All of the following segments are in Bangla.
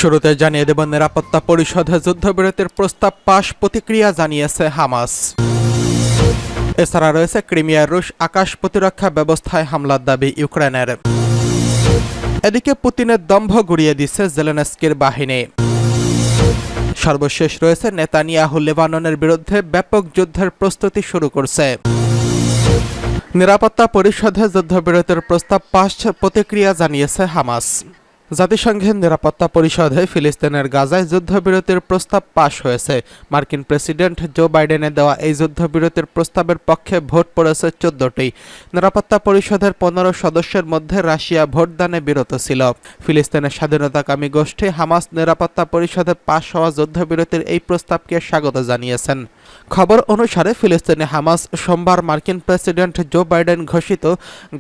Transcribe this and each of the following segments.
শুরুতে জানিয়ে দেব নিরাপত্তা পরিষদে যুদ্ধবিরতির প্রস্তাব পাশ, প্রতিক্রিয়া জানিয়েছে হামাস। এছাড়া রয়েছে ক্রিমিয়ার রুশ আকাশ প্রতিরক্ষা ব্যবস্থায় হামলার দাবি ইউক্রেনের। এদিকে পুতিনের দম্ভ গুড়িয়ে দিচ্ছে জেলেনস্কির বাহিনী। সর্বশেষ রয়েছে নেতানিয়াহু লেবাননের বিরুদ্ধে ব্যাপক যুদ্ধের প্রস্তুতি শুরু করছে। নিরাপত্তা পরিষদে যুদ্ধবিরতির প্রস্তাব পাশ, প্রতিক্রিয়া জানিয়েছে হামাস। জাতিসংঘের নিরাপত্তা পরিষদে ফিলিস্তিনের গাজায় যুদ্ধবিরতির প্রস্তাব পাশ হয়েছে। মার্কিন প্রেসিডেন্ট জো বাইডেনের দেওয়া এই যুদ্ধবিরতির প্রস্তাবের পক্ষে ভোট পড়েছে 14টি। নিরাপত্তা পরিষদের 15 সদস্যের মধ্যে রাশিয়া ভোটদানে বিরত ছিল। ফিলিস্তিনের স্বাধীনতাকামী গোষ্ঠী হামাস নিরাপত্তা পরিষদে পাশ হওয়া যুদ্ধবিরতির এই প্রস্তাবকে স্বাগত জানিয়েছেন। খবর অনুসারে ফিলিস্তিনে হামাস সোমবার মার্কিন প্রেসিডেন্ট জো বাইডেন ঘোষিত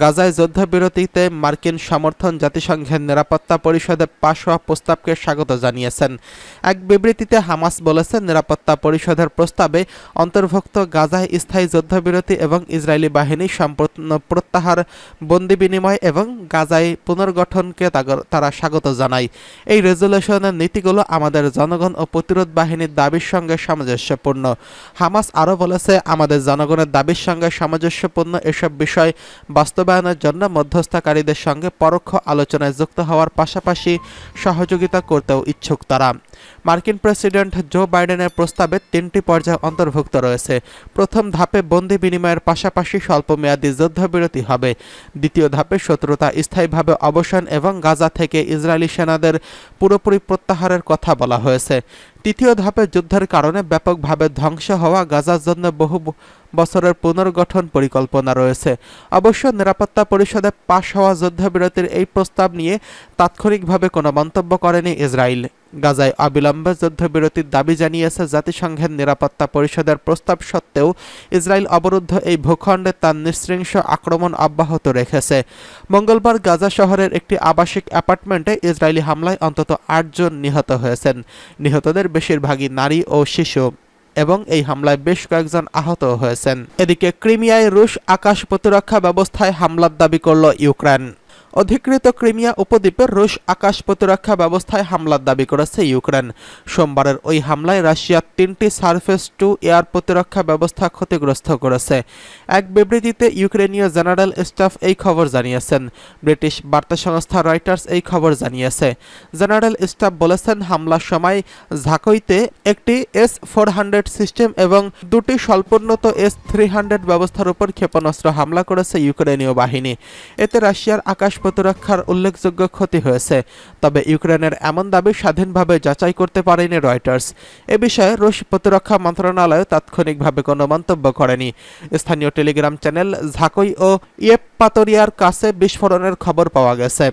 গাজায় যুদ্ধবিরতিতে মার্কিন সমর্থন জাতিসংঘের নিরাপত্তা পরিষদে পাশ হওয়া প্রস্তাবকে স্বাগত জানিয়েছেন। এক বিবৃতিতে হামাস বলেছে, নিরাপত্তা পরিষদের প্রস্তাবে অন্তর্ভুক্ত গাজায় স্থায়ী যুদ্ধবিরতি এবং ইসরায়েলি বাহিনী সম্পূর্ণ প্রত্যাহার, বন্দি বিনিময় এবং গাজায় পুনর্গঠনকে তারা স্বাগত জানায়। এই রেজুলেশনের নীতিগুলো আমাদের জনগণ ও প্রতিরোধ বাহিনীর দাবির সঙ্গে সামঞ্জস্যপূর্ণ। হামাস আরও বলেছে, আমাদের জনগণের দাবির সঙ্গে সামঞ্জস্যপূর্ণ এসব বিষয় বাস্তবায়নের জন্য মধ্যস্থতাকারীদের সঙ্গে পরোক্ষ আলোচনায় যুক্ত হওয়ার পাশাপাশি সহযোগিতা করতেও ইচ্ছুক তারা। মার্কিন প্রেসিডেন্ট জো বাইডেনের প্রস্তাবে 3টি পর্যায় অন্তর্ভুক্ত রয়েছে। প্রথম ধাপে বন্দি বিনিময়ের পাশাপাশি স্বল্পমেয়াদী যুদ্ধবিরতি হবে। দ্বিতীয় ধাপে শত্রুতা স্থায়ীভাবে অবসান এবং গাজা থেকে ইসরায়েলি সেনাদের পুরোপুরি প্রত্যাহারের কথা বলা হয়েছে। তৃতীয় ধাপে যুদ্ধের কারণে ব্যাপকভাবে ধ্বংস হওয়া গাজার জন্য বহু বছরের পুনর্গঠন পরিকল্পনা রয়েছে। অবশ্য নিরাপত্তা পরিষদে পাশ হওয়া যুদ্ধবিরতির এই প্রস্তাব নিয়ে তাৎক্ষণিকভাবে কোনো মন্তব্য করেনি ইসরায়েল। গাজায় অবিলম্বে যুদ্ধবিরতির দাবি জানিয়েছে জাতিসংঘের নিরাপত্তা পরিষদের প্রস্তাব সত্ত্বেও ইসরায়েল অবরুদ্ধ এই ভূখণ্ডে তার নৃশংস আক্রমণ অব্যাহত রেখেছে। মঙ্গলবার গাজা শহরের একটি আবাসিক অ্যাপার্টমেন্টে ইসরায়েলি হামলায় অন্তত 8 জন নিহত হয়েছেন। নিহতদের বেশিরভাগই নারী ও শিশু এবং এই হামলায় বেশ কয়েকজন আহত হয়েছেন। এদিকে ক্রিমিয়ায় রুশ আকাশ প্রতিরক্ষা ব্যবস্থায় হামলার দাবি করল ইউক্রেন। অধিকৃত ক্রিমিয়া উপদ্বীপে রুশ আকাশ প্রতিরক্ষা ব্যবস্থায় হামলার দাবি করেছে ইউক্রেন। সোমবারের ওই হামলায় রাশিয়ার 3টি সারফেস টু এয়ার প্রতিরক্ষা ব্যবস্থা ক্ষতিগ্রস্ত করেছে। এক বিবৃতিতে ইউক্রেনীয় জেনারেল স্টাফ এই খবর জানিয়েছেন। ব্রিটিশ বার্তা সংস্থা রয়টার্স এই খবর জানিয়েছে। জেনারেল স্টাফ বলেছেন, হামলার সময় ঝাঁকইতে একটি S-400 সিস্টেম এবং 2টি স্বল্পোন্নত S-300 ব্যবস্থার উপর ক্ষেপণাস্ত্র হামলা করেছে ইউক্রেনীয় বাহিনী। এতে রাশিয়ার আকাশ প্রতিরক্ষার উল্লেখযোগ্য ক্ষতি হয়েছে। তবে ইউক্রেনের এমন দাবি স্বাধীনভাবে যাচাই করতে পারেনি রয়টার্স। এ বিষয়ে রুশ প্রতিরক্ষা মন্ত্রণালয় তাৎক্ষণিকভাবে কোনো মন্তব্য করেনি। স্থানীয় টেলিগ্রাম চ্যানেল ঝাঁকই ও ইয়েপপাতরিয়ার কাছে বিস্ফোরণের খবর পাওয়া গেছে।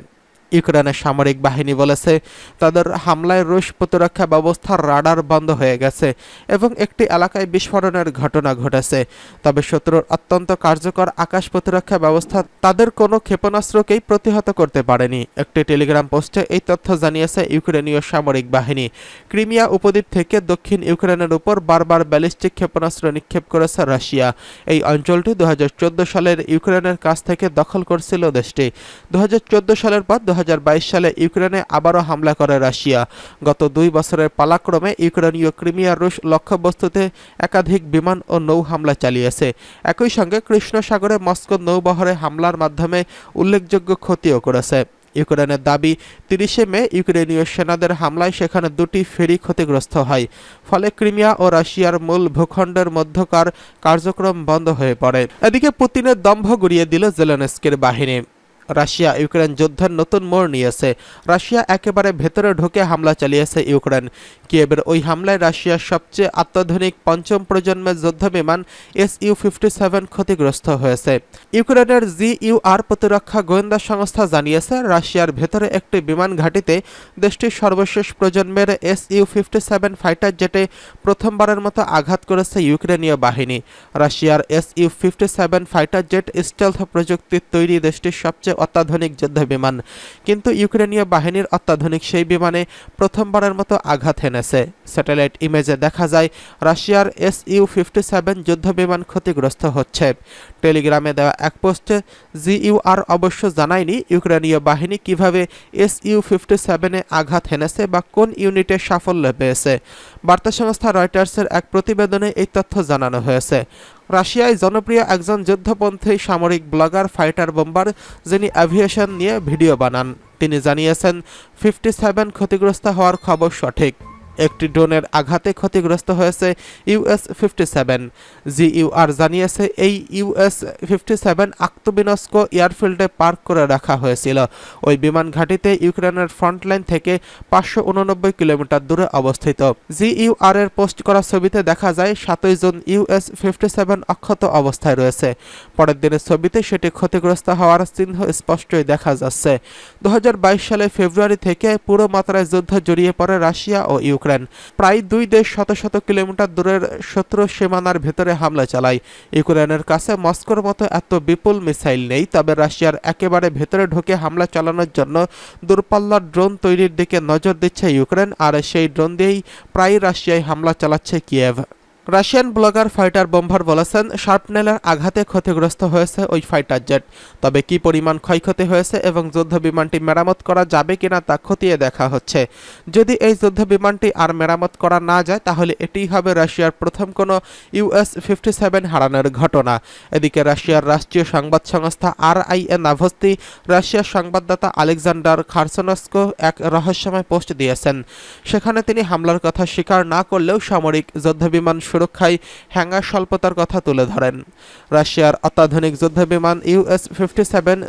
ইউক্রেনের সামরিক বাহিনী বলেছে, তাদের হামলায় রুশ প্রতিরক্ষা ব্যবস্থার রাডার বন্ধ হয়ে গেছে এবং একটি এলাকায় বিস্ফোরণের ঘটনা ঘটেছে। তবে শত্রুর অত্যন্ত কার্যকর আকাশ প্রতিরক্ষা ব্যবস্থা তাদের কোনো ক্ষেপণাস্ত্রকেই প্রতিহত করতে পারেনি। একটি টেলিগ্রাম পোস্টে এই তথ্য জানিয়েছে ইউক্রেনীয় সামরিক বাহিনী। ক্রিমিয়া উপদ্বীপ থেকে দক্ষিণ ইউক্রেনের উপর বারবার ব্যালিস্টিক ক্ষেপণাস্ত্র নিক্ষেপ করেছে রাশিয়া। এই অঞ্চলটি 2014 সালের ইউক্রেনের কাছ থেকে দখল করছিল দেশটি। 2014 সালের পর 2022 সালে ইউক্রেনে আবারও হামলা করে রাশিয়া। গত 2 বছরের পালাক্রমে ইউক্রেনীয় ক্রিমিয়ার রুশ লক্ষ্যবস্তুতে একাধিক বিমান ও নৌ হামলা চালিয়েছে। একই সঙ্গে কৃষ্ণ সাগরে মস্কো নৌবহরে হামলার মাধ্যমে উল্লেখযোগ্য ক্ষতিও করেছে। ইউক্রেনের দাবি, 30 মে ইউক্রেনীয় সেনাদের হামলায় সেখানে 2টি ফেরি ক্ষতিগ্রস্ত হয়। ফলে ক্রিমিয়া ও রাশিয়ার মূল ভূখণ্ডের মধ্যকার কার্যক্রম বন্ধ হয়ে পড়ে। এদিকে পুতিনের দম্ভ গুড়িয়ে দিল জেলেনস্কির বাহিনী। রাশিয়া ইউক্রেন যুদ্ধের নতুন মোড় নিয়েছে। রাশিয়া একেবারে ভেতরে ঢুকে হামলা চালিয়েছে ইউক্রেন। কিয়েভের ওই হামলায় রাশিয়ার সবচেয়ে অত্যাধুনিক 5ম প্রজন্মের যুদ্ধবিমান Su-57 ক্ষতিগ্রস্ত হয়েছে। ইউক্রেনের GUR প্রতিরক্ষা গোয়েন্দা সংস্থা জানিয়েছে, রাশিয়ার ভেতরে একটি বিমান ঘাঁটিতে দেশটির সর্বশেষ প্রজন্মের Su-57 ফাইটার জেটে প্রথমবারের মতো আঘাত করেছে ইউক্রেনীয় বাহিনী। রাশিয়ার Su-57 ফাইটার জেট স্টেলথ প্রযুক্তির তৈরি দেশটির সবচেয়ে অত্যাধুনিক যুদ্ধবিমান, কিন্তু ইউক্রেনীয় বাহিনীর অত্যাধুনিক সেই বিমানে প্রথমবারের মতো আঘাত হেনেছে। স্যাটেলাইট ইমেজে দেখা যায় রাশিয়ার Su-57 যুদ্ধবিমান ক্ষতিগ্রস্ত হচ্ছে। টেলিগ্রামে দেওয়া এক পোস্টে জিইউআর অবশ্য জানায়নি ইউক্রেনীয় বাহিনী কিভাবে Su-57-এ আঘাত হেনেছে বা কোন ইউনিটে সাফল্য পেয়েছে। বার্তা সংস্থা রয়টার্সের এক প্রতিবেদনে এই তথ্য জানানো হয়েছে। রাশিয়ায় জনপ্রিয় একজন যুদ্ধপন্থী সামরিক ব্লগার ফাইটার বোম্বার, যিনি অ্যাভিয়েশন নিয়ে ভিডিও বানান, তিনি জানিয়েছেন 57 ক্ষতিগ্রস্ত হওয়ার খবর সঠিক। একটি ড্রোনের আঘাতে ক্ষতিগ্রস্ত হয়েছে US-57। জিইউআর জানিয়েছে এই US-57 আক্তবিনস্কো এয়ারফিল্ডে পার্ক করে রাখা হয়েছিল। ওই বিমান ঘাঁটিতে ইউক্রেনের ফ্রন্টলাইন থেকে 589 কিলোমিটার দূরে অবস্থিত। জিইউআর এর পোস্ট করা ছবিতে দেখা যায় 7 জুন US-57 অক্ষত অবস্থায় রয়েছে। পরের দিনের ছবিতে সেটি ক্ষতিগ্রস্ত হওয়ার চিহ্ন স্পষ্টই দেখা যাচ্ছে। 2022 সালে ফেব্রুয়ারি থেকে পুরো মাত্রায় যুদ্ধ জড়িয়ে পড়ে রাশিয়া ও ইউক্রেন। প্রায় দুই দেশ শত শত কিলোমিটার দূরের শত্রু সীমানার ভেতরে হামলা চালায়। ইউক্রেনের কাছে মস্কোর মতো এত বিপুল মিসাইল নেই, তবে রাশিয়ার একেবারে ভেতরে ঢুকে হামলা চালানোর জন্য দূরপাল্লার ড্রোন তৈরির দিকে নজর দিচ্ছে ইউক্রেন, আর সেই ড্রোন দিয়েই প্রায় রাশিয়ায় হামলা চালাচ্ছে Kyiv. Russian blogger fighter bomber বলেছেন শার্পনেলের আঘাতে ক্ষতিগ্রস্ত হয়েছে ওই ফাইটার জেট। তবে কি পরিমাণ ক্ষয়ক্ষতি হয়েছে এবং যুদ্ধবিমানটি মেরামত করা যাবে কিনা তা খতিয়ে দেখা হচ্ছে। যদি এই যুদ্ধবিমানটি আর মেরামত করা না যায় তাহলে এটিই হবে রাশিয়ার প্রথম কোনো US-57 হারানোর ঘটনা। এদিকে রাশিয়ার রাষ্ট্রীয় সংবাদ সংস্থা RIA নাভস্তি রাশিয়ার সংবাদদাতা আলেকজান্ডার খারসনস্কো এক রহস্যময় পোস্ট দিয়েছেন। সেখানে তিনি হামলার কথা স্বীকার না করলেও সামরিক যুদ্ধবিমান সুরক্ষায় হ্যাঙ্গার স্বল্পতার কথা তুলে ধরেন। রাশিয়ার অত্যাধুনিক যুদ্ধবিমান US-57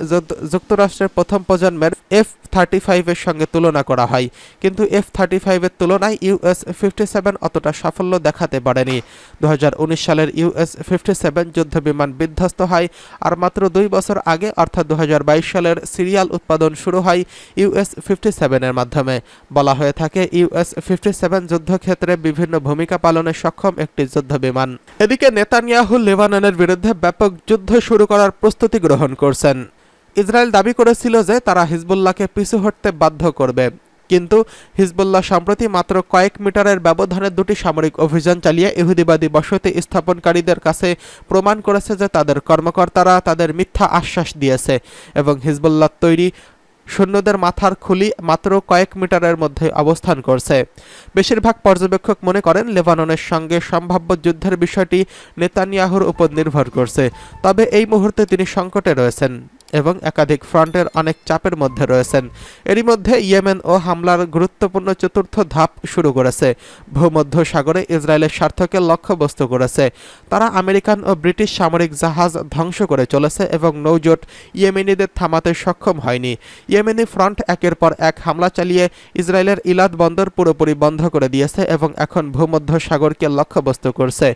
যুক্তরাষ্ট্রের প্রথম প্রজন্মের F-35 এর সঙ্গে তুলনা করা হয়, কিন্তু F-35 এর তুলনায় US-57 অতটা সাফল্য দেখাতে পারেনি। 2019 সালের US-57 যুদ্ধবিমান বিধ্বস্ত হয়, আর মাত্র 2 বছর আগে অর্থাৎ 2022 সালের সিরিয়াল উৎপাদন শুরু হয় US-57 এর মাধ্যমে। বলা হয়ে থাকে US-57 যুদ্ধক্ষেত্রে বিভিন্ন ভূমিকা পালনে সক্ষম একটি যুদ্ধবিমান। এদিকে নেতানিয়াহু লেবাননের বিরুদ্ধে ব্যাপক যুদ্ধ শুরু করার প্রস্তুতি গ্রহণ করছেন। ইসরায়েল দাবি করেছিল যে তারা হিজবুল্লাহকে পিছু হটতে বাধ্য করবে, কিন্তু হিজবুল্লাহ সম্প্রতি মাত্র কয়েক মিটারের ব্যবধানে 2টি সামরিক অভিযান চালিয়ে ইহুদিবাদী বসতি স্থাপনকারীদের কাছে প্রমাণ করেছে যে তাদের কর্মকর্তারা তাদের মিথ্যা আশ্বাস দিয়েছে এবং হিজবুল্লাহ তৈরি সৈন্যদের মাথার খুলি মাত্র কয়েক মিটারের মধ্যে অবস্থান করছে। বেশিরভাগ পর্যবেক্ষক মনে করেন লেবাননের সঙ্গে সম্ভাব্য যুদ্ধের বিষয়টি নেতানিয়াহুর উপর নির্ভর করছে, তবে এই মুহূর্তে তিনি সংকটে রয়েছেন এবং একাধিক ফ্রন্টের অনেক চাপের মধ্যে রয়েছেন। এরই মধ্যে ইয়েমেন ও হামলার গুরুত্বপূর্ণ চতুর্থ ধাপ শুরু করেছে। ভূমধ্য সাগরে ইসরায়েলের স্বার্থকে লক্ষ্যবস্তু করেছে। তারা আমেরিকান ও ব্রিটিশ সামরিক জাহাজ ধ্বংস করে চলেছে এবং নৌজোট ইয়েমেনিদের থামাতে সক্ষম হয়নি। ইয়েমেনি ফ্রন্ট একের পর এক হামলা চালিয়ে ইসরায়েলের ইলাদ বন্দর পুরোপুরি বন্ধ করে দিয়েছে এবং এখন ভূমধ্য সাগরকে লক্ষ্যবস্তু করছে।